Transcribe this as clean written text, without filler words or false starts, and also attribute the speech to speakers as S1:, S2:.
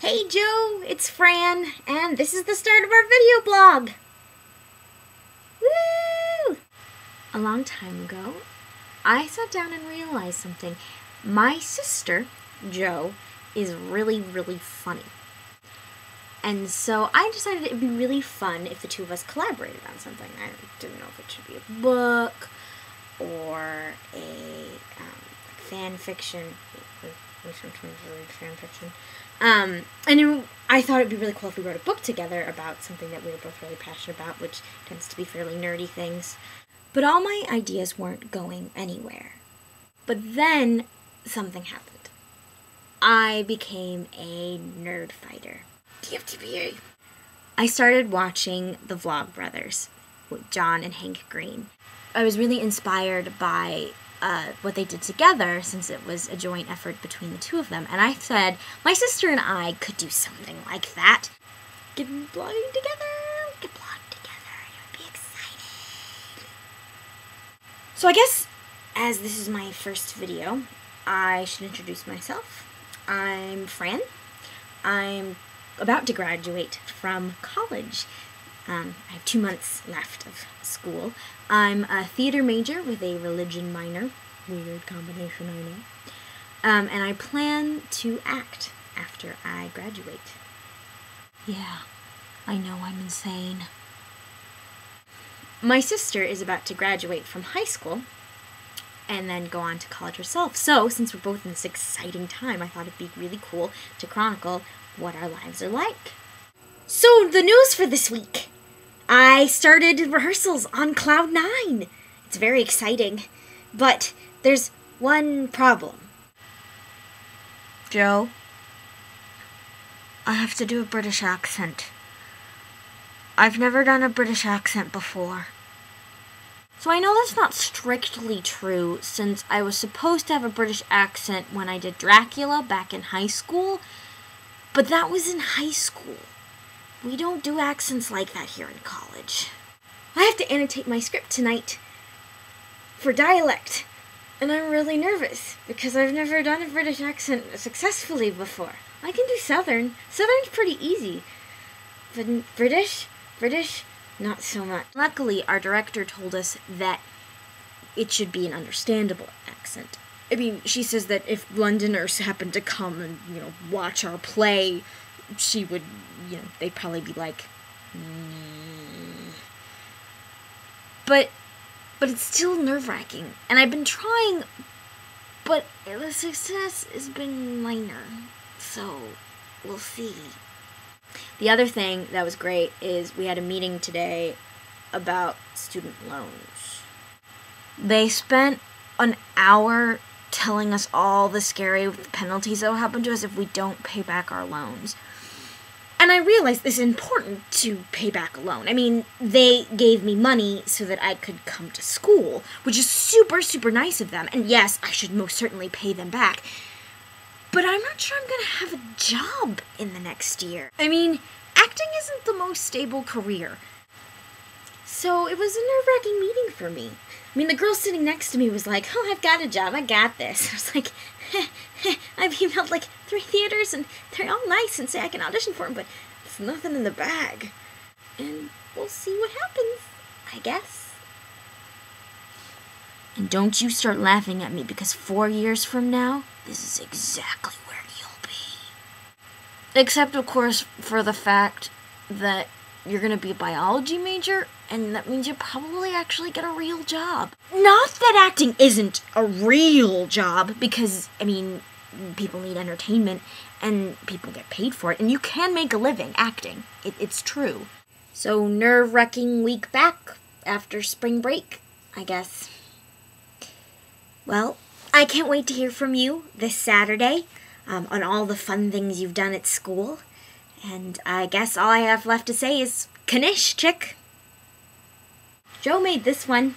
S1: Hey Joe, it's Fran, and this is the start of our video blog. Woo! A long time ago, I sat down and realized something. My sister, Jo, is really, really funny. And so I decided it would be really fun if the two of us collaborated on something. I didn't know if it should be a book or a fan fiction. We sometimes read fan fiction. I thought it'd be really cool if we wrote a book together about something that we were both really passionate about, which tends to be fairly nerdy things. But all my ideas weren't going anywhere. But then something happened. I became a nerd fighter. TFTBA. I started watching the Vlogbrothers with John and Hank Green. I was really inspired by what they did together, since it was a joint effort between the two of them. And I said, my sister and I could do something like that. Get blogging together. It would be exciting. So I guess, as this is my first video, I should introduce myself. I'm Fran. I'm about to graduate from college. I have 2 months left of school. I'm a theater major with a religion minor. Weird combination, I know. And I plan to act after I graduate. Yeah, I know I'm insane. My sister is about to graduate from high school and then go on to college herself. So, since we're both in this exciting time, I thought it'd be really cool to chronicle what our lives are like. So, the news for this week. I started rehearsals on Cloud 9. It's very exciting, but there's one problem.
S2: Joe, I have to do a British accent. I've never done a British accent before. So I know that's not strictly true, since I was supposed to have a British accent when I did Dracula back in high school, but that was in high school. We don't do accents like that here in college.
S1: I have to annotate my script tonight for dialect, and I'm really nervous because I've never done a British accent successfully before. I can do Southern. Southern's pretty easy, but British, not so much.
S2: Luckily, our director told us that it should be an understandable accent.
S1: I mean, she says that if Londoners happen to come and, watch our play, she would, they'd probably be like, But it's still nerve-wracking. And I've been trying, but the success has been minor. So, we'll see. The other thing that was great is we had a meeting today about student loans.
S2: They spent an hour telling us all the scary penalties that will happen to us if we don't pay back our loans.
S1: And I realized it's important to pay back a loan. I mean, they gave me money so that I could come to school, which is super, super nice of them. And yes, I should most certainly pay them back. But I'm not sure I'm going to have a job in the next year. I mean, acting isn't the most stable career. So it was a nerve-wracking meeting for me. I mean, the girl sitting next to me was like, oh, I've got a job, I got this. I was like, I've emailed like 3 theaters and they're all nice and say I can audition for them, but there's nothing in the bag. And we'll see what happens, I guess.
S2: And don't you start laughing at me, because 4 years from now, this is exactly where you'll be. Except, of course, for the fact that you're going to be a biology major, and that means you'll probably actually get a real job.
S1: Not that acting isn't a real job, because, I mean, people need entertainment, and people get paid for it, and you can make a living acting. It's true. So, nerve-wracking week back after spring break, I guess. Well, I can't wait to hear from you this Saturday on all the fun things you've done at school. And I guess all I have left to say is, Kanish, chick. Joe made this one.